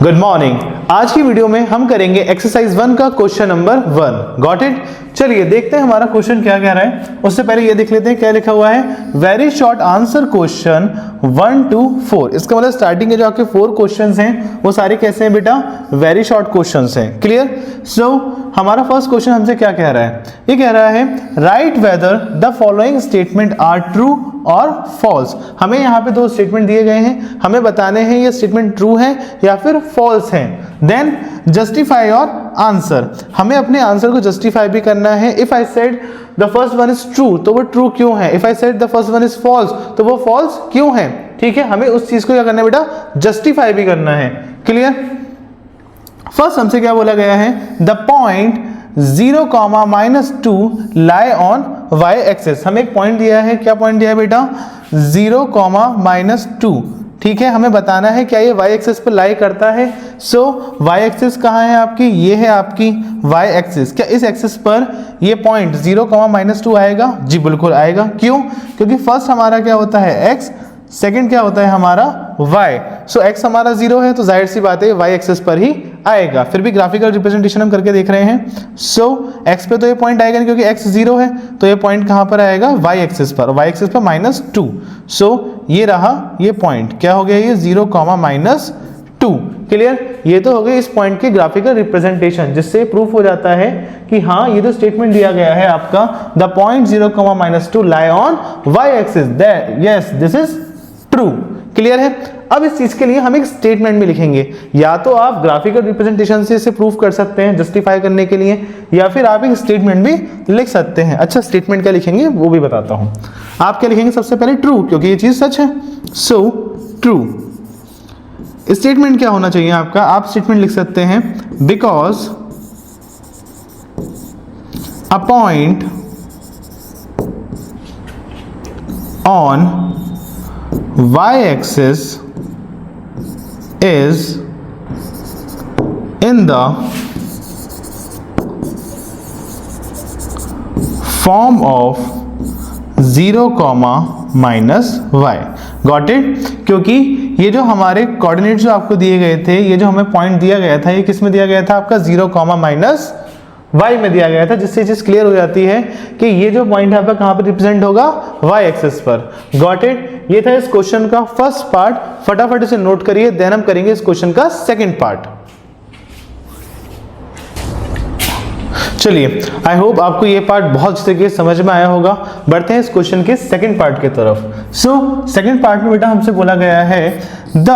Good morning. आज की video में हम करेंगे एक्सरसाइज 1 का क्वेश्चन नंबर 1। Got it. चलिए देखते हैं हमारा क्वेश्चन क्या कह रहा है। उससे पहले ये देख लेते हैं क्या लिखा हुआ है। Very short answer question 1 to 4। इसका मतलब स्टार्टिंग के जो आपके 4 क्वेश्चंस हैं वो सारे कैसे हैं बेटा, वेरी शॉर्ट क्वेश्चंस हैं। क्लियर। सो हमारा फर्स्ट क्वेश्चन हमसे क्या कह रहा है, ये कह रहा है right whether the following statement are true और फॉल्स। हमें यहाँ पे 2 स्टेटमेंट दिए गए हैं, हमें बताने हैं ये स्टेटमेंट ट्रू है या फिर फॉल्स है। देन जस्टिफाई योर आंसर, हमें अपने आंसर को जस्टिफाई भी करना है। If I said the first one is true तो वो ट्रू क्यों है, if I said the first one is false तो वो फॉल्स क्यों है। ठीक है, हमें उस चीज को क्या करना है बेटा, जस्टिफाई भी करना है। क्लियर। फर्स्ट हमसे क्या बोला गया है, the point 0, lie on y axis. हमें एक पॉइंट दिया है, क्या पॉइंट दिया है बेटा, 0, ठीक है। हमें बताना है क्या ये y एक्सेस पर लाई करता है। सो y एक्सेस कहाँ है आपकी, ये है आपकी y एक्सेस। क्या इस एक्सेस पर ये पॉइंट 0, आएगा? जी बिल्कुल आएगा। क्यों? क्योंकि फर्स्ट हमारा क्या होता है x, सेकंड क्या होता है हमारा y। सो x हमारा 0 है तो जाहिर सी बात है y एक्सेस पर ही आएगा। फिर भी ग्राफिकल रिप्रेजेंटेशन हम करके देख रहे हैं। सो x पे तो ये पॉइंट आएगा नहीं क्योंकि x 0 है, तो ये पॉइंट कहां पर आएगा, y एक्सेस पर, y एक्सेस पर -2। सो ये रहा ये पॉइंट, क्या हो गया ये 0, क्लियर। ये तो हो गई इस पॉइंट की ग्राफिकल रिप्रेजेंटेशन, जिससे प्रूफ हो जाता है कि हाँ ये जो स्टेटमेंट दिया गया है आपका, the point 0, lie on y axis, yes this is true. Clear है। अब इस चीज के लिए हम एक स्टेटमेंट भी लिखेंगे। या तो आप ग्राफिकल रिप्रेजेंटेशन से इसे प्रूफ कर सकते हैं जस्टिफाई करने के लिए, या फिर आप एक स्टेटमेंट भी लिख सकते हैं। अच्छा स्टेटमेंट क्या लिखेंगे वो भी बताता हूं। आप क्या लिखेंगे, सबसे पहले ट्रू, क्योंकि ये चीज सच है। So true. स्टेटमेंट क्या होना चाहिए आपका, आप स्टेटमेंट लिख सकते हैं because a point on y axis is in the form of 0, -y। Got it. क्योंकि ये जो हमारे कोऑर्डिनेट जो आपको दिए गए थे, ये जो हमें पॉइंट दिया गया था, ये किस में दिया गया था आपका, 0, y में दिया गया था, जिससे चीज क्लियर हो जाती है कि ये जो पॉइंट है आपका कहां पर रिप्रेजेंट होगा, y एक्सेस पर। Got it. ये था इस क्वेश्चन का फर्स्ट पार्ट, फटाफट इसे नोट करिए। देन हम करेंगे इस क्वेश्चन का सेकंड पार्ट। चलिए आई होप आपको ये पार्ट बहुत अच्छे तरीके से समझ में आया होगा। बढ़ते हैं इस क्वेश्चन के सेकंड पार्ट की तरफ। सो सेकंड पार्ट में बेटा हमसे बोला गया है the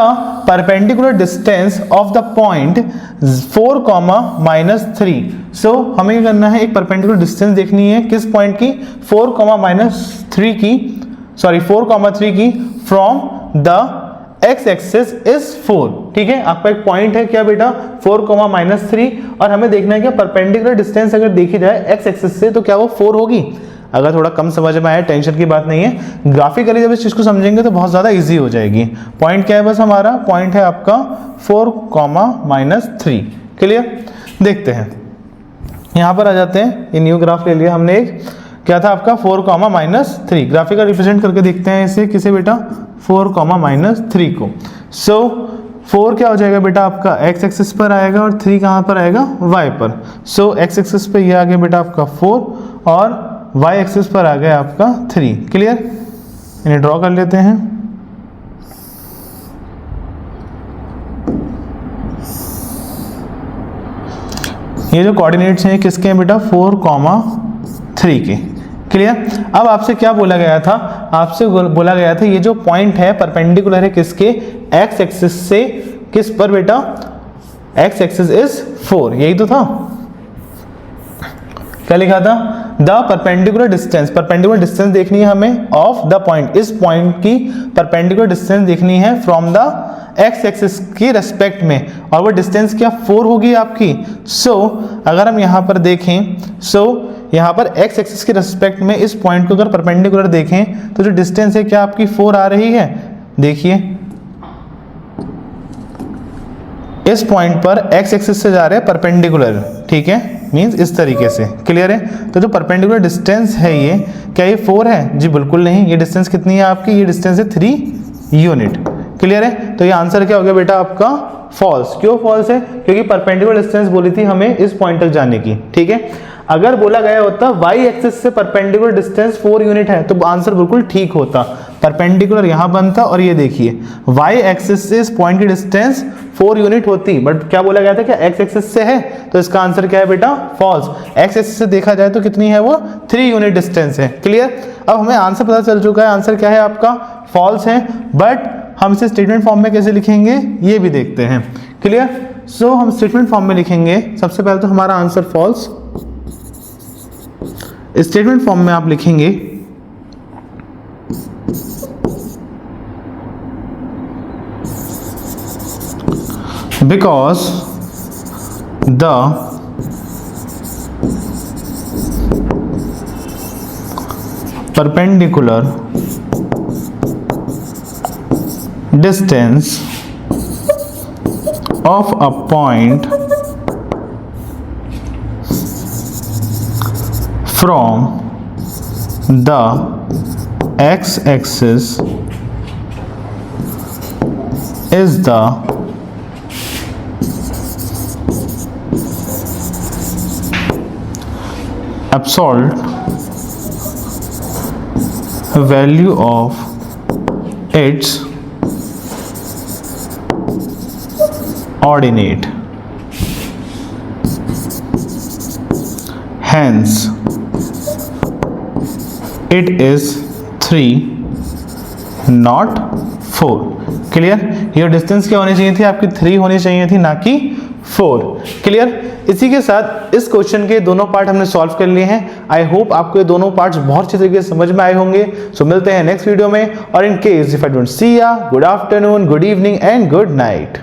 perpendicular distance of the point 4, -3। सो हमें क्या करना है, एक परपेंडिकुलर डिस्टेंस देखनी है किस पॉइंट की, 4, -3 की, सॉरी 4, 3 की from the x axis is 4। ठीक है, आपका एक पॉइंट है क्या बेटा, 4, -3, और हमें देखना है कि परपेंडिकुलर डिस्टेंस अगर देखी जाए x एक्सिस से तो क्या वो 4 होगी। अगर थोड़ा कम समझ में आया टेंशन की बात नहीं है, ग्राफिकली जब इस चीज को समझेंगे तो बहुत ज्यादा इजी हो जाएगी। पॉइंट क्या है, बस हमारा पॉइंट है आपका 4, -3। क्लियर। देखते हैं, यहां पर आ जाते हैं। ये न्यू ग्राफ ले लिया हमने एक, क्या था आपका 4, -3। ग्राफिकल रिप्रेजेंट करके देखते हैं इसे, किसे बेटा, 4, -3 को। सो 4 क्या हो जाएगा बेटा आपका x एक्सिस पर आएगा और 3 कहां पर आएगा, y पर। सो x एक्सिस पे ये आ गया बेटा आपका 4 और y एक्सिस पर आ गया आपका 3। क्लियर। इन्हें ड्रॉ कर लेते हैं। ये जो कोऑर्डिनेट्स हैं किसके हैं बेटा, 4, 3 के। क्लियर। अब आपसे क्या बोला गया था, आपसे बोला गया था ये जो पॉइंट है परपेंडिकुलर है किसके, x एक्सिस से, किस पर बेटा, x एक्सिस इज 4। यही तो था, क्या लिखा था, द परपेंडिकुलर डिस्टेंस देखनी है हमें ऑफ द पॉइंट, इस पॉइंट की परपेंडिकुलर डिस्टेंस देखनी है फ्रॉम द x एक्सिस की रेस्पेक्ट में, और वो डिस्टेंस क्या 4 होगी आपकी। सो अगर हम यहाँ पर देखें, यहाँ पर x एक्सिस के रेस्पेक्ट में इस पॉइंट को अगर परपेंडिकुलर देखें तो जो डिस्टेंस है क्या आपकी 4 आ रही है। देखिए इस पॉइंट पर x एक्सिस से जा रहे हैं परपेंडिकुलर, ठीक है, मींस इस तरीके से। क्लियर है। तो जो परपेंडिकुलर डिस्टेंस है ये, क्या ये 4 है? जी बिल्कुल नहीं। ये डिस्टेंस कितनी है आपकी? ये डिस्टेंस है 3 यूनिट। क्लियर है। तो ये आंसर क्या हो गया बेटा आपका फॉल्स। क्यों फॉल्स है? क्योंकि परपेंडिकुलर डिस्टेंस बोली थी हमें इस पॉइंट तक जाने की, ठीक है। अगर बोला गया होता वाई एक्सिस से परपेंडिकुलर डिस्टेंस 4 यूनिट है तो आंसर बिल्कुल ठीक होता। परपेंडिकुलर यहां बनता और ये देखिए वाई एक्सिस से इस पॉइंट की डिस्टेंस 4 यूनिट होती, बट क्या बोला गया था कि एक्स एक्सिस से है, तो इसका आंसर क्या है बेटा? फॉल्स। एक्स एक्सिस से देखा जाए तो कितनी है वो? 3 यूनिट डिस्टेंस है। क्लियर? अब हमें आंसर पता चल चुका है, आंसर क्या है आपका? फॉल्स है। बट हम इसे स्टेटमेंट फॉर्म में कैसे लिखेंगे ये भी देखते हैं। क्लियर? सो हम स्टेटमेंट फॉर्म में लिखेंगे। सबसे पहले तो हमारा आंसर फॉल्स। स्टेटमेंट फॉर्म में आप लिखेंगे because the perpendicular distance of a point from the x-axis is the absolute value of its ordinate. Hence, it is 3 not 4. Clear? ये डिस्टेंस क्या होनी चाहिए थी आपकी? 3 होनी चाहिए थी, ना कि 4। क्लियर? इसी के साथ इस क्वेश्चन के दोनों पार्ट हमने सॉल्व कर लिए हैं। आई होप आपको ये दोनों पार्ट्स बहुत अच्छे तरीके से समझ में आए होंगे। सो मिलते हैं नेक्स्ट वीडियो में, और in case if I don't see ya, good afternoon, good evening and good night.